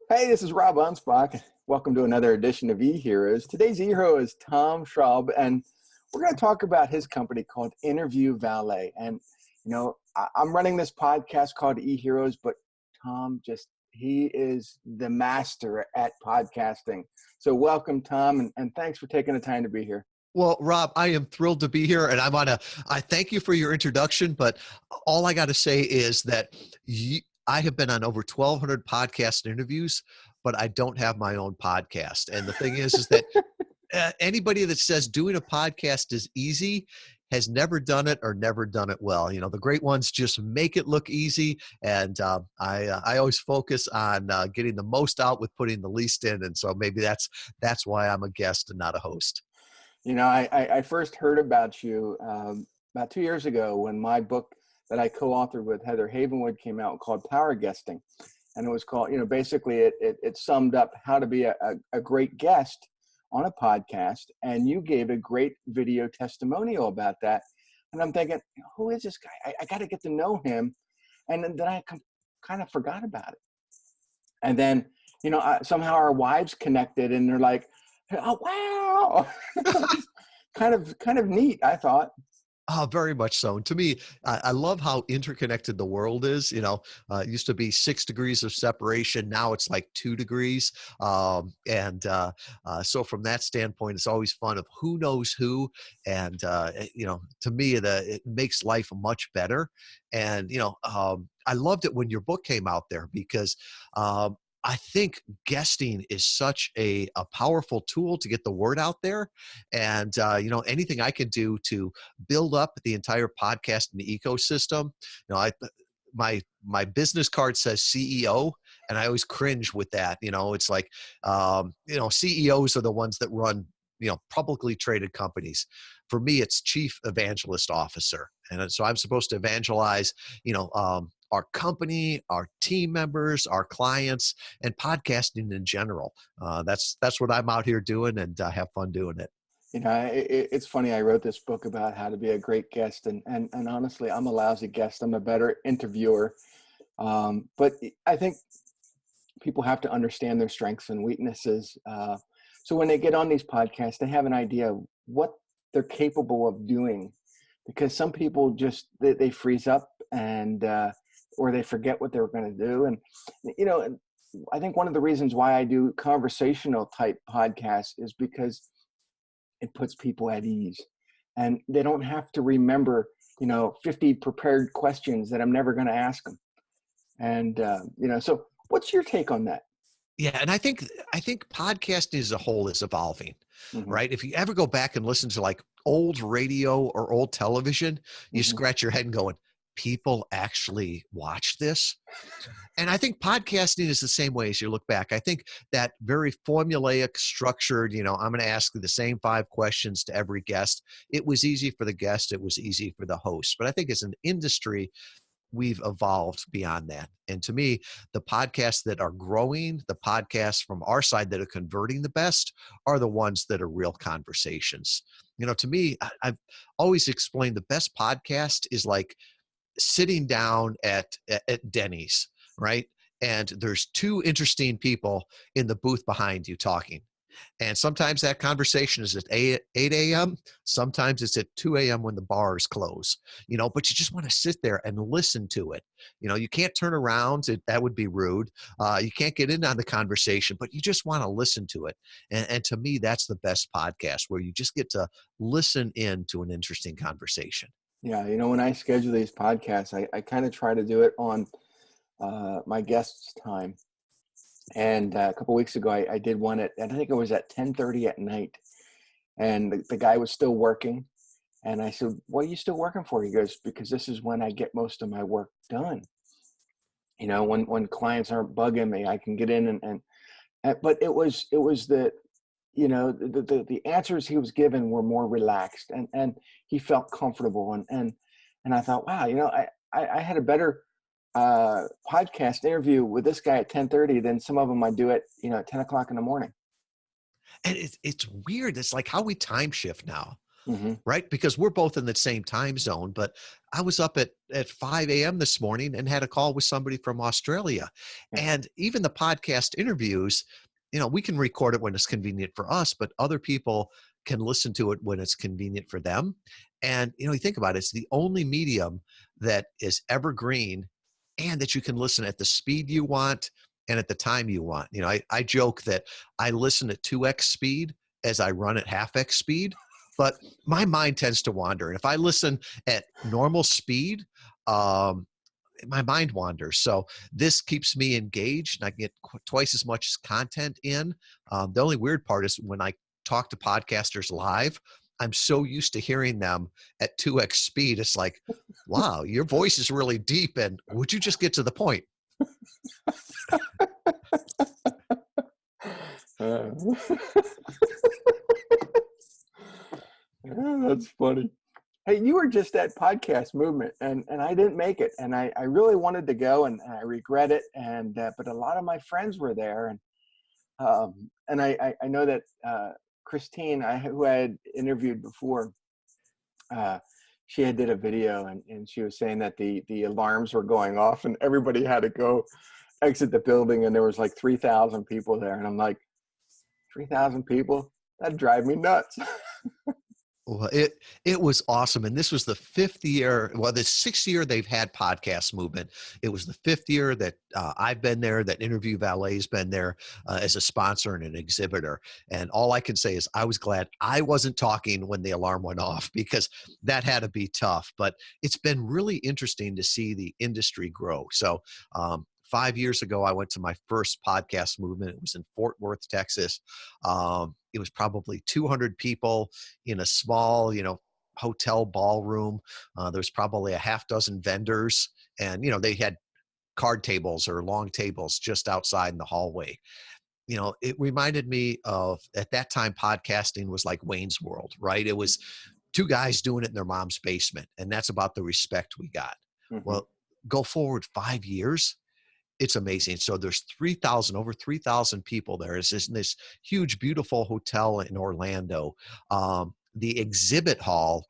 Hey, this is Rob Anspach. Welcome to another edition of eHeroes. Today's eHero is Tom Schwab, and we're going to talk about his company called Interview Valet. And, I'm running this podcast called eHeroes, but Tom he is the master at podcasting. So welcome, Tom, and thanks for taking the time to be here. Well, Rob, I am thrilled to be here, and I thank you for your introduction, but all I got to say is that I have been on over 1,200 podcast interviews, but I don't have my own podcast. And the thing is that anybody that says doing a podcast is easy has never done it or never done it well. You know, the great ones just make it look easy, and I always focus on getting the most out with putting the least in, and so maybe that's why I'm a guest and not a host. I first heard about you about 2 years ago when my book that I co-authored with Heather Havenwood came out called Power Guesting. And it was called, basically it summed up how to be a great guest on a podcast. And you gave a great video testimonial about that. And I'm thinking, who is this guy? I got to get to know him. And then I kind of forgot about it. And then, somehow our wives connected and they're like, oh, wow. kind of neat, I thought. Oh, very much so. And to me, I love how interconnected the world is. It used to be 6 degrees of separation. Now it's like 2 degrees. So from that standpoint, it's always fun of who knows who. And, to me, it makes life much better. And, I loved it when your book came out there because I think guesting is such a powerful tool to get the word out there. And, anything I can do to build up the entire podcasting ecosystem, my business card says CEO, and I always cringe with that. It's like, CEOs are the ones that run, publicly traded companies. For me, it's chief evangelist officer. And so I'm supposed to evangelize, our company, our team members, our clients, and podcasting in general. That's what I'm out here doing, and have fun doing it. It's funny. I wrote this book about how to be a great guest, and honestly, I'm a lousy guest. I'm a better interviewer. But I think people have to understand their strengths and weaknesses. So when they get on these podcasts, they have an idea of what they're capable of doing, because some people just they freeze up and or they forget what they were going to do. And I think one of the reasons why I do conversational type podcasts is because it puts people at ease, and they don't have to remember 50 prepared questions that I'm never going to ask them. And so what's your take on that? Yeah, and I think podcasting as a whole is evolving, right? If you ever go back and listen to like old radio or old television, you scratch your head and going, people actually watch this? And I think podcasting is the same way as you look back. I think that very formulaic, structured, I'm going to ask the same 5 questions to every guest. It was easy for the guest. It was easy for the host. But I think as an industry, we've evolved beyond that. And to me, the podcasts that are growing, the podcasts from our side that are converting the best are the ones that are real conversations. To me, I've always explained the best podcast is like sitting down at Denny's, right? And there's 2 interesting people in the booth behind you talking. And sometimes that conversation is at 8 a.m. Sometimes it's at 2 a.m. when the bars close, but you just want to sit there and listen to it. You can't turn around. That would be rude. You can't get in on the conversation, but you just want to listen to it. And to me, that's the best podcast, where you just get to listen in to an interesting conversation. Yeah. When I schedule these podcasts, I kind of try to do it on my guest's time. And a couple of weeks ago, I did one I think it was at 10:30 at night, and the guy was still working. And I said, "What are you still working for?" He goes, "Because this is when I get most of my work done. When clients aren't bugging me, I can get in and but it was the the answers he was given were more relaxed, and he felt comfortable, and I thought, wow, I had a better podcast interview with this guy at 10:30 than some of them I do at 10 o'clock in the morning. And it's weird. It's like how we time shift now. Mm-hmm. right? Because we're both in the same time zone, but I was up at 5 a.m. this morning and had a call with somebody from Australia. Yeah. And even the podcast interviews, we can record it when it's convenient for us, but other people can listen to it when it's convenient for them. And, you think about it, it's the only medium that is evergreen and that you can listen at the speed you want and at the time you want. I joke that I listen at 2x speed as I run at half x speed, but my mind tends to wander. And if I listen at normal speed, my mind wanders. So this keeps me engaged and I get twice as much content in. The only weird part is when I talk to podcasters live, I'm so used to hearing them at 2x speed. It's like, wow, your voice is really deep. And would you just get to the point? That's funny. Hey, you were just at Podcast Movement, and I didn't make it, and I really wanted to go, and I regret it. And but a lot of my friends were there, and I know that Christine, who I had interviewed before, she had did a video, and she was saying that the alarms were going off, and everybody had to go exit the building, and there was like 3,000 people there, and I'm like, 3,000 people? That'd drive me nuts. Well, it was awesome. And this was the fifth year, well, the sixth year they've had Podcast Movement. It was the fifth year that I've been there, that Interview Valet's been there as a sponsor and an exhibitor. And all I can say is I was glad I wasn't talking when the alarm went off, because that had to be tough. But it's been really interesting to see the industry grow. So 5 years ago, I went to my first Podcast Movement. It was in Fort Worth, Texas. It was probably 200 people in a small, hotel ballroom. There was probably a half dozen vendors, and, they had card tables or long tables just outside in the hallway. It reminded me of, at that time, podcasting was like Wayne's World, right? It was two guys doing it in their mom's basement, and that's about the respect we got. Mm-hmm. Well, go forward 5 years, it's amazing. So there's over 3,000 people there. It's in this huge, beautiful hotel in Orlando. The exhibit hall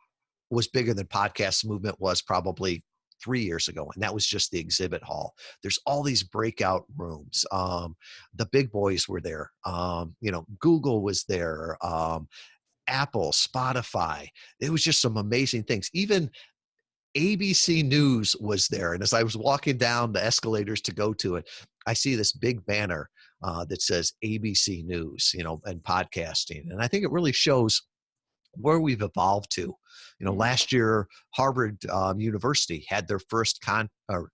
was bigger than Podcast Movement was probably 3 years ago. And that was just the exhibit hall. There's all these breakout rooms. The big boys were there. Google was there. Apple, Spotify. It was just some amazing things. Even ABC News was there. And as I was walking down the escalators to go to it, I see this big banner that says ABC News, and podcasting. And I think it really shows where we've evolved to. Last year, Harvard University had their first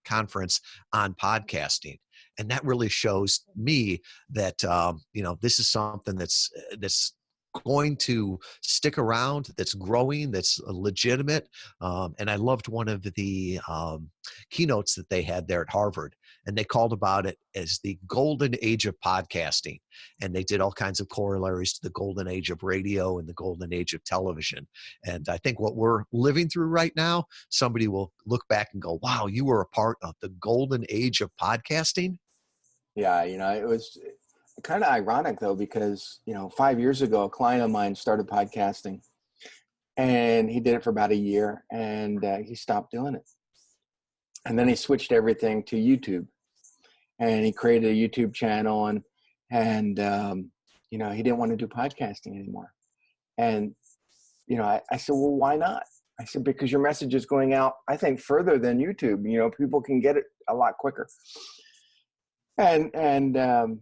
conference on podcasting. And that really shows me that, this is something that's going to stick around, that's growing, that's legitimate. And I loved one of the keynotes that they had there at Harvard, and they called about it as the golden age of podcasting. And they did all kinds of corollaries to the golden age of radio and the golden age of television. And I think what we're living through right now, somebody will look back and go, wow, you were a part of the golden age of podcasting. Yeah, it was kind of ironic though, because 5 years ago, a client of mine started podcasting, and he did it for about a year, and he stopped doing it. And then he switched everything to YouTube, and he created a YouTube channel, and he didn't want to do podcasting anymore. And I said, well, why not? I said, because your message is going out, I think, further than YouTube. People can get it a lot quicker. And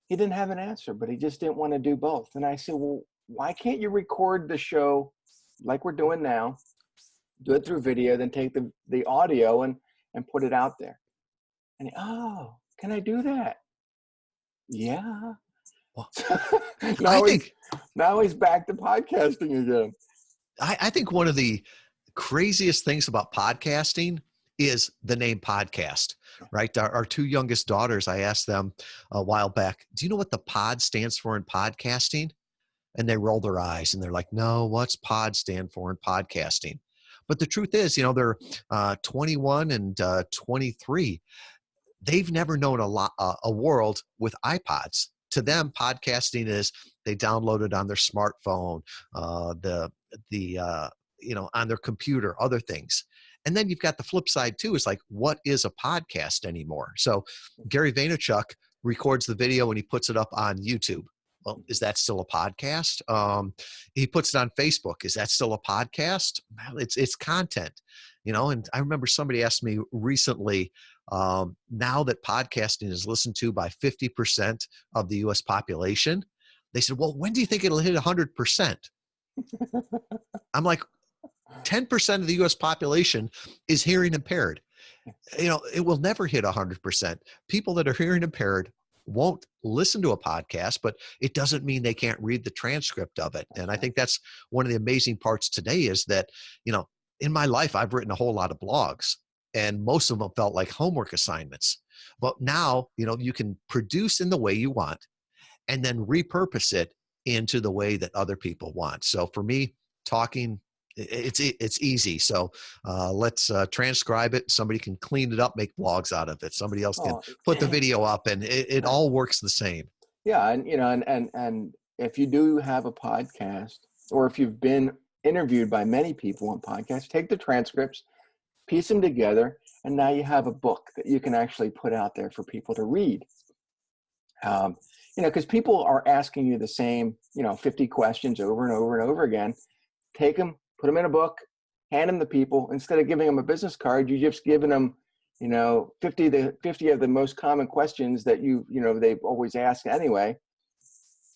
he didn't have an answer, but he just didn't want to do both. And I said, well, why can't you record the show like we're doing now, do it through video, then take the audio and put it out there? And can I do that? Yeah. Well, now he's back to podcasting again. I think one of the craziest things about podcasting is the name podcast, right? Our two youngest daughters, I asked them a while back, do you know what the pod stands for in podcasting? And they roll their eyes and they're like, no, what's pod stand for in podcasting? But the truth is, they're 21 and 23. They've never known a world with iPods. To them, podcasting is they download it on their smartphone. The on their computer, other things. And then you've got the flip side too, is like, what is a podcast anymore? So Gary Vaynerchuk records the video and he puts it up on YouTube. Well, is that still a podcast? He puts it on Facebook. Is that still a podcast? Well, it's content, and I remember somebody asked me recently, now that podcasting is listened to by 50% of the US population, they said, well, when do you think it'll hit 100%? I'm like, 10% of the US population is hearing impaired. It will never hit 100%. People that are hearing impaired won't listen to a podcast, but it doesn't mean they can't read the transcript of it. And I think that's one of the amazing parts today is that, in my life, I've written a whole lot of blogs and most of them felt like homework assignments. But now, you can produce in the way you want and then repurpose it into the way that other people want. So for me, talking, it's easy. So let's transcribe it. Somebody can clean it up, make blogs out of it. Somebody else can put the video up, and it all works the same. Yeah, and and if you do have a podcast, or if you've been interviewed by many people on podcasts, take the transcripts, piece them together, and now you have a book that you can actually put out there for people to read. Because people are asking you the same, 50 questions over and over and over again. Take them, put them in a book, hand them to people. Instead of giving them a business card, you just given them, 50 of the most common questions that they've always asked anyway.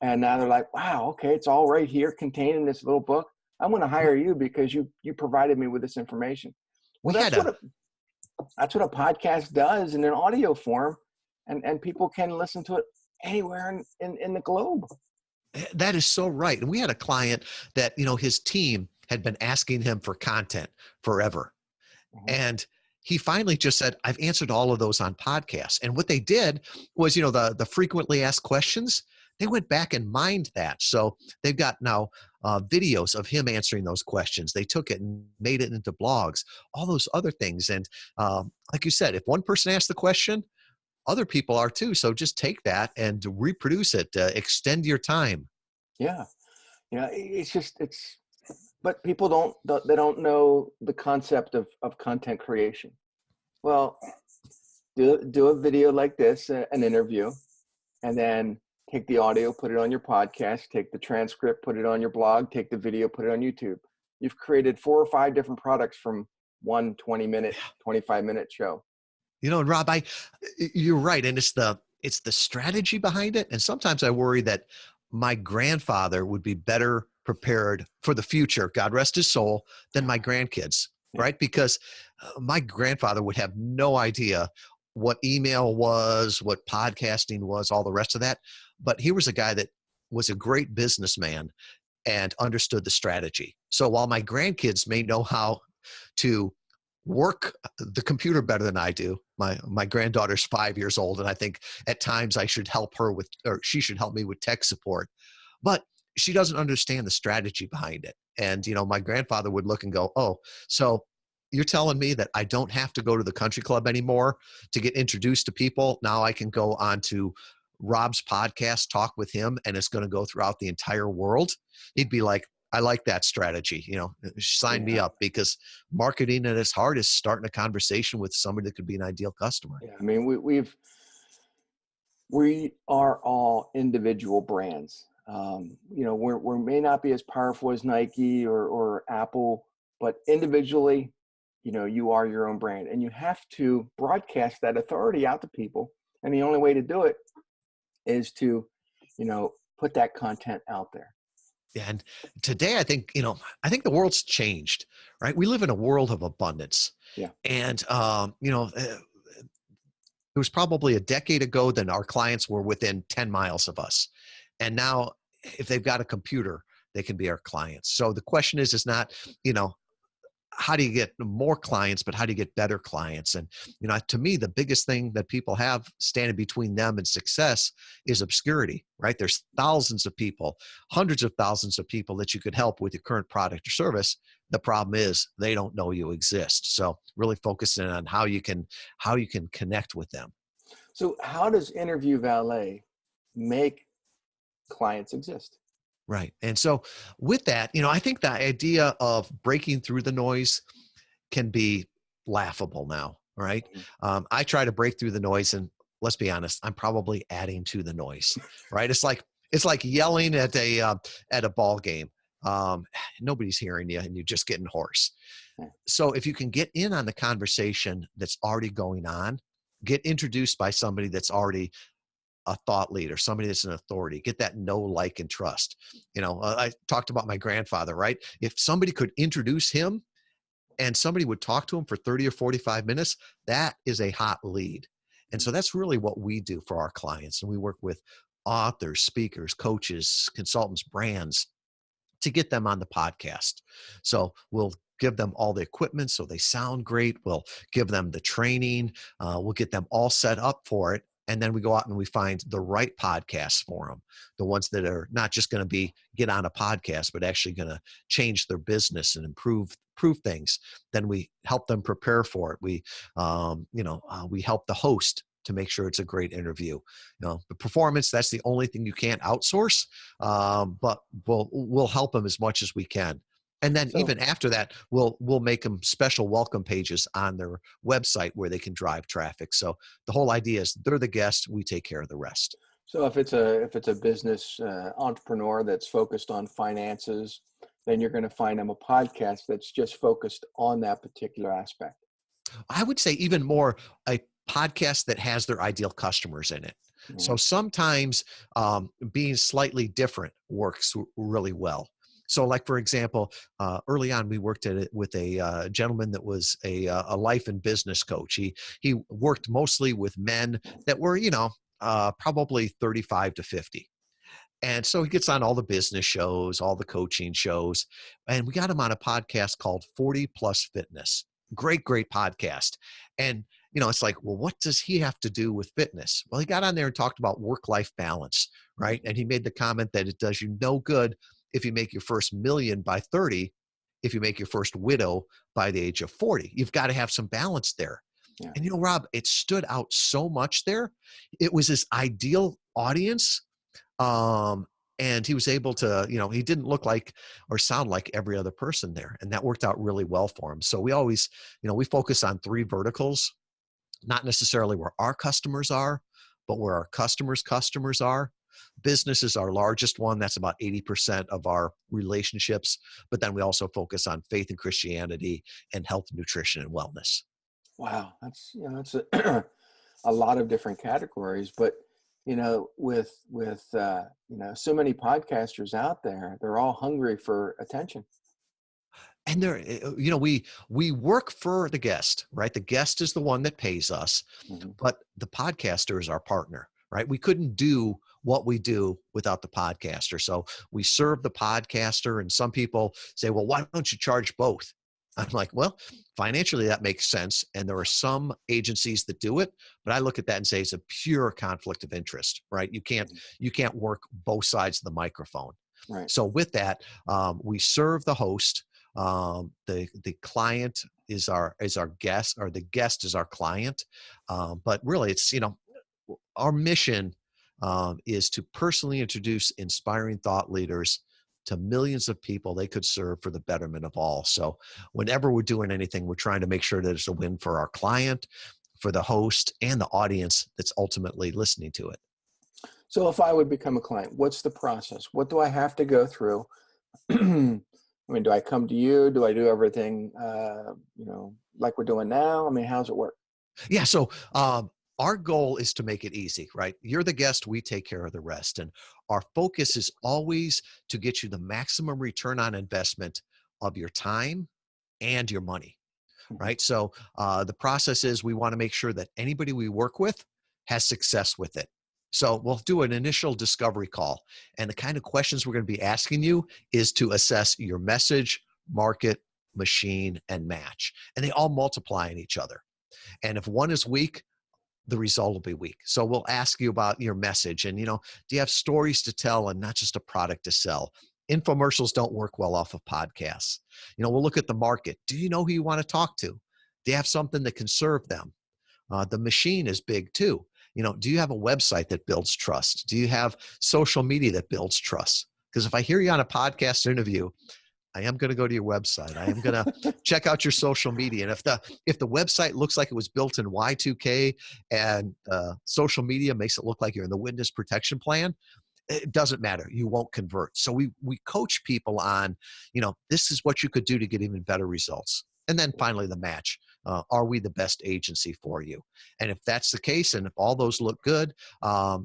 And now they're like, wow, okay, it's all right here contained in this little book. I'm going to hire you because you provided me with this information. Well, that's what a podcast does in an audio form, and people can listen to it anywhere in the globe. That is so right. And we had a client that, his team had been asking him for content forever. Mm-hmm. And he finally just said, I've answered all of those on podcasts. And what they did was, the frequently asked questions, they went back and mined that. So they've got now videos of him answering those questions. They took it and made it into blogs, all those other things. And like you said, if one person asked the question, other people are too. So just take that and reproduce it, extend your time. Yeah. But people don't know the concept of content creation. Well, do a video like this, an interview, and then take the audio, put it on your podcast, take the transcript, put it on your blog, take the video, put it on YouTube. You've created 4 or 5 different products from one 20-minute, 25-minute show. And Rob, you're right. And it's the strategy behind it. And sometimes I worry that my grandfather would be better prepared for the future, God rest his soul, than my grandkids, right? Because my grandfather would have no idea what email was, what podcasting was, all the rest of that. But he was a guy that was a great businessman and understood the strategy. So while my grandkids may know how to work the computer better than I do, my granddaughter's 5 years old, and I think at times I should help her or she should help me with tech support, but she doesn't understand the strategy behind it. And my grandfather would look and go, oh, so you're telling me that I don't have to go to the country club anymore to get introduced to people? Now I can go on to Rob's podcast, talk with him, and it's going to go throughout the entire world. He'd be like, I like that strategy. Sign me up, because marketing at its heart is starting a conversation with somebody that could be an ideal customer. Yeah, I mean, we are all individual brands. We may not be as powerful as Nike or Apple, but individually, you are your own brand, and you have to broadcast that authority out to people. And the only way to do it is to, put that content out there. And today, I think the world's changed, right? We live in a world of abundance. Yeah. And, it was probably a decade ago that our clients were within 10 miles of us. And now if they've got a computer, they can be our clients. So the question is not, how do you get more clients, but how do you get better clients? And, to me, the biggest thing that people have standing between them and success is obscurity, right? There's thousands of people, hundreds of thousands of people that you could help with your current product or service. The problem is they don't know you exist. So really focusing on how you can connect with them. So how does Interview Valet make clients exist? Right. And so with that, I think the idea of breaking through the noise can be laughable now, right? Mhm. I try to break through the noise, and let's be honest, I'm probably adding to the noise, right? It's like yelling at a ball game. Um, Nobody's hearing you, and you're just getting hoarse. Yeah. So if you can get in on the conversation that's already going on, get introduced by somebody that's already a thought leader, somebody that's an authority, get that know, like, and trust. I talked about my grandfather, right? If somebody could introduce him and somebody would talk to him for 30 or 45 minutes, that is a hot lead. And so that's really what we do for our clients. And we work with authors, speakers, coaches, consultants, brands to get them on the podcast. So we'll give them all the equipment so they sound great. We'll give them the training. We'll get them all set up for it. And then we go out and we find the right podcasts for them, the ones that are not just going to be get on a podcast, but actually going to change their business and improve things. Then we help them prepare for it. We help the host to make sure it's a great interview. The performance, that's the only thing you can't outsource, but we'll help them as much as we can. And then So, even after that, we'll make them special welcome pages on their website where they can drive traffic. So the whole idea is they're the guest, we take care of the rest. so if it's a business entrepreneur that's focused on finances, then you're going to find them a podcast that's just focused on that particular aspect. I would say even more a podcast that has their ideal customers in it. So Mhm. sometimes being slightly different works really well. So, like for example, early on we worked at it with a gentleman that was a life and business coach. He worked mostly with men that were probably 35 to 50. And so he gets on all the business shows, all the coaching shows, and we got him on a podcast called 40 Plus Fitness. Great podcast. And, it's like, well, what does he have to do with fitness? Well, he got on there and talked about work-life balance, right? And he made the comment that it does you no good if you make your first million by 30, if you make your first widow by the age of 40. You've got to have some balance there. Yeah. And, Rob, it stood out so much there. It was his ideal audience. And he was able to, he didn't look like or sound like every other person there. And that worked out really well for him. So we always, we focus on three verticals, not necessarily where our customers are, but where our customers are. Business is our largest one. That's about 80% of our relationships. But then we also focus on faith and Christianity and health, nutrition, and wellness. Wow, that's a lot of different categories. But with so many podcasters out there, they're all hungry for attention. And we work for the guest, right? The guest is the one that pays us, Mhm. but the podcaster is our partner, right? We couldn't do what we do without the podcaster. So we serve the podcaster, and some people say, well, why don't you charge both? I'm like, well, financially that makes sense. And there are some agencies that do it, but I look at that and say it's a pure conflict of interest, right? You can't work both sides of the microphone. Right. So with that, we serve the host. The client is our guest, or the guest is our client. But really, it's our mission is to personally introduce inspiring thought leaders to millions of people they could serve for the betterment of all. So whenever we're doing anything, we're trying to make sure that it's a win for our client, for the host, and the audience that's ultimately listening to it. So if I would become a client, what's the process? What do I have to go through? I mean, do I come to you? Do I do everything, like we're doing now? I mean, how's it work? Yeah. So our goal is to make it easy, right? You're the guest, we take care of the rest. And our focus is always to get you the maximum return on investment of your time and your money, Mhm. right? So the process is we want to make sure that anybody we work with has success with it. So we'll do an initial discovery call. And the kind of questions we're going to be asking you is to assess your message, market, machine, and match. And they all multiply in each other. And if one is weak, the result will be weak. So we'll ask you about your message and, do you have stories to tell and not just a product to sell? Infomercials don't work well off of podcasts. We'll look at the market. Do you know who you want to talk to? Do you have something that can serve them? The machine is big too. Do you have a website that builds trust? Do you have social media that builds trust? Because if I hear you on a podcast interview, I am going to go to your website. I am going to check out your social media. And if the website looks like it was built in Y2K and social media makes it look like you're in the witness protection plan, it doesn't matter. You won't convert. So we coach people on, this is what you could do to get even better results. And then finally the match. Are we the best agency for you? And if that's the case, and if all those look good,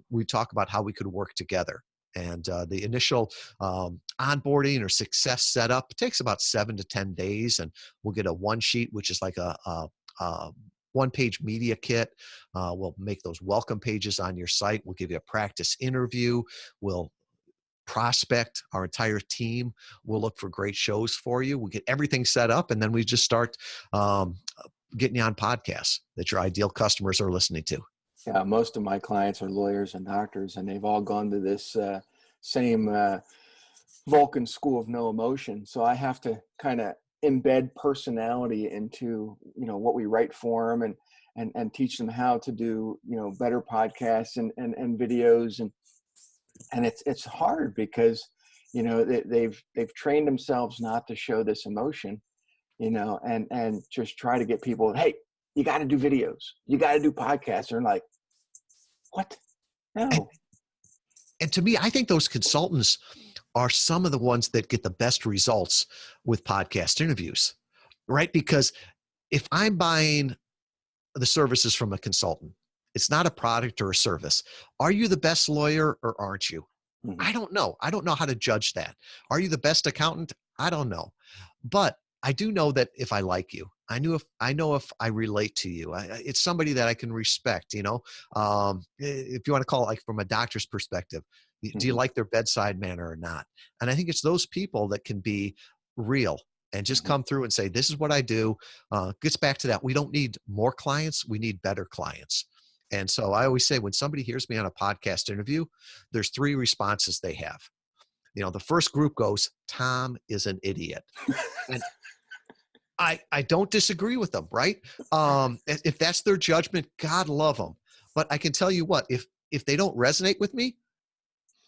we talk about how we could work together. And the initial onboarding or success setup takes about 7 to 10 days. And we'll get a one sheet, which is like a one-page media kit. We'll make those welcome pages on your site. We'll give you a practice interview. We'll prospect our entire team. We'll look for great shows for you. We'll get everything set up, and then we just start getting you on podcasts that your ideal customers are listening to. Yeah, most of my clients are lawyers and doctors, and they've all gone to this same Vulcan school of no emotion. So I have to kind of embed personality into what we write for them, and teach them how to do better podcasts and videos, and it's hard because they've trained themselves not to show this emotion, and just try to get people, hey, you got to do videos, you got to do podcasts. They're like, what? No. And to me, I think those consultants are some of the ones that get the best results with podcast interviews, right? Because if I'm buying the services from a consultant, it's not a product or a service. Are you the best lawyer or aren't you? Mm-hmm. I don't know. I don't know how to judge that. Are you the best accountant? I don't know. But I do know that if I like you, I know if I relate to you, it's somebody that I can respect, if you want to call it like from a doctor's perspective, do you like their bedside manner or not? And I think it's those people that can be real and just come through and say, this is what I do. Gets back to that. We don't need more clients. We need better clients. And so I always say when somebody hears me on a podcast interview, there's 3 responses they have. The first group goes, Tom is an idiot. And I don't disagree with them, right? If that's their judgment, God love them. But I can tell you what, if they don't resonate with me,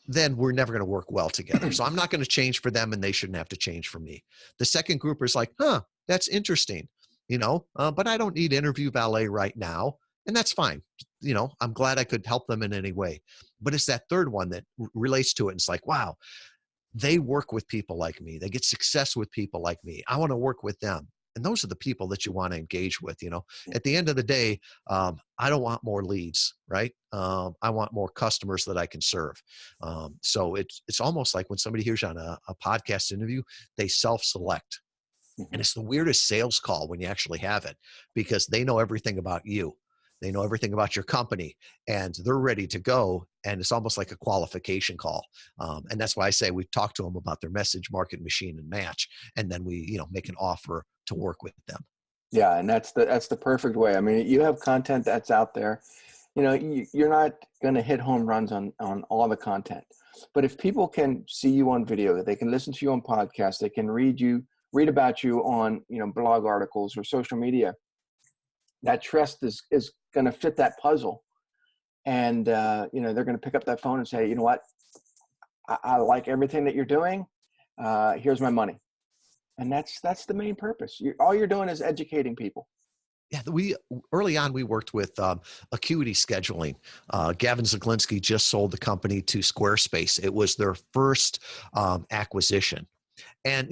then we're never going to work well together. So I'm not going to change for them, and they shouldn't have to change for me. The second group is like, that's interesting, but I don't need Interview Valet right now. And that's fine. I'm glad I could help them in any way. But it's that third one that relates to it. And it's like, wow, they work with people like me. They get success with people like me. I want to work with them. And those are the people that you want to engage with. At the end of the day, I don't want more leads, right? I want more customers that I can serve. So it's almost like when somebody hears you on a podcast interview, they self-select. And it's the weirdest sales call when you actually have it, because they know everything about you. They know everything about your company, and they're ready to go. And it's almost like a qualification call. And that's why I say we talk to them about their message, market, machine, and match. And then we, make an offer to work with them. Yeah. And that's the perfect way. I mean, you have content that's out there, you're not going to hit home runs on all the content, but if people can see you on video, they can listen to you on podcasts, they can read about you on, blog articles or social media, that trust is going to fit that puzzle. And, they're going to pick up that phone and say, you know what, I like everything that you're doing. Here's my money. And that's the main purpose. All you're doing is educating people. Yeah, early on, we worked with Acuity Scheduling. Gavin Zaglinski just sold the company to Squarespace. It was their first acquisition. And,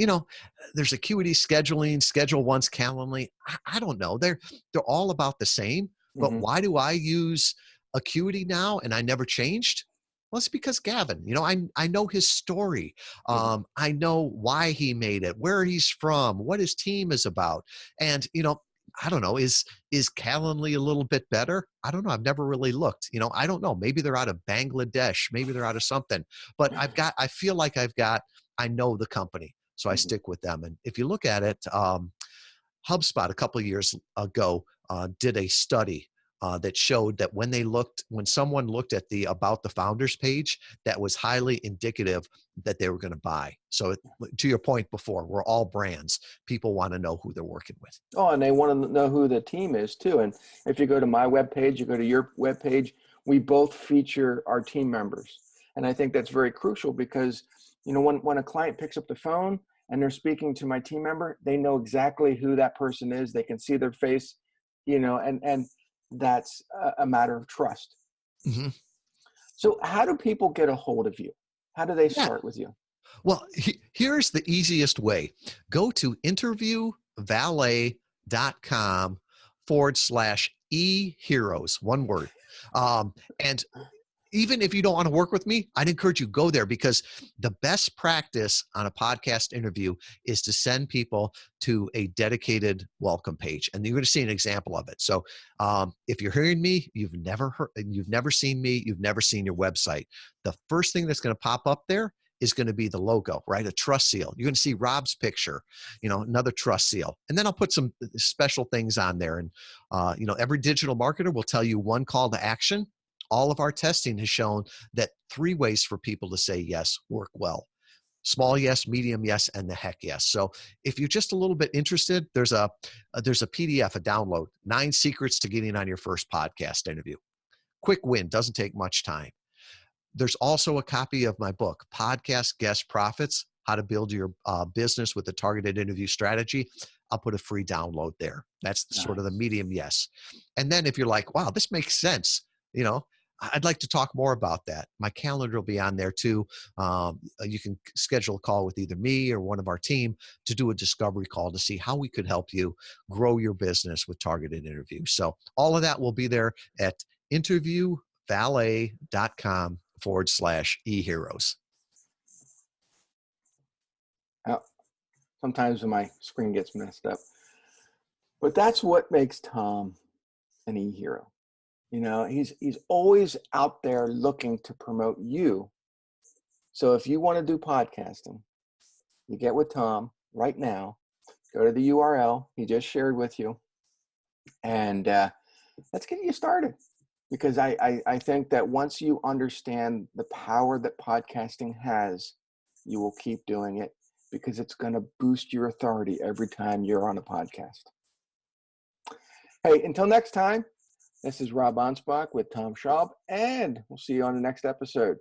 there's Acuity Scheduling, Schedule Once, Calendly. I don't know. They're all about the same. But why do I use Acuity now and I never changed? Well, it's because Gavin, I know his story. I know why he made it, where he's from, what his team is about. And, I don't know, is Calendly a little bit better? I don't know. I've never really looked. I don't know. Maybe they're out of Bangladesh. Maybe they're out of something. But I feel like I know the company. So I stick with them. And if you look at it, HubSpot a couple of years ago did a study that showed that when someone looked at the About the Founders page, that was highly indicative that they were going to buy. So to your point before, we're all brands. People want to know who they're working with. Oh, and they want to know who the team is too. And if you go to my webpage, you go to your webpage, we both feature our team members. And I think that's very crucial because, when a client picks up the phone and they're speaking to my team member, they know exactly who that person is. They can see their face, and that's a matter of trust. Mm-hmm. So how do people get a hold of you? How do they Yeah. start with you? Well, here's the easiest way. Go to interviewvalet.com/eheroes, one word. And even if you don't want to work with me, I'd encourage you to go there, because the best practice on a podcast interview is to send people to a dedicated welcome page, and you're going to see an example of it. So if you're hearing me, you've never seen me, you've never seen your website. The first thing that's going to pop up there is going to be the logo, right? A trust seal. You're going to see Rob's picture, another trust seal. And then I'll put some special things on there. And, every digital marketer will tell you one call to action. All of our testing has shown that 3 ways for people to say yes work well: small yes, medium yes, and the heck yes. So if you're just a little bit interested, there's a PDF, a download, 9 secrets to getting on your first podcast interview. Quick win, doesn't take much time. There's also a copy of my book, Podcast Guest Profits: How to Build Your Business with a Targeted Interview Strategy. I'll put a free download there. That's sort of the medium yes. And then if you're like, wow, this makes sense, I'd like to talk more about that, my calendar will be on there too. You can schedule a call with either me or one of our team to do a discovery call to see how we could help you grow your business with targeted interviews. So all of that will be there at interviewvalet.com/eheroes. Sometimes when my screen gets messed up, but that's what makes Tom an e-hero. He's always out there looking to promote you. So if you want to do podcasting, you get with Tom right now. Go to the URL he just shared with you, and let's get you started. Because I think that once you understand the power that podcasting has, you will keep doing it, because it's going to boost your authority every time you're on a podcast. Hey, until next time, this is Rob Anspach with Tom Schwab, and we'll see you on the next episode.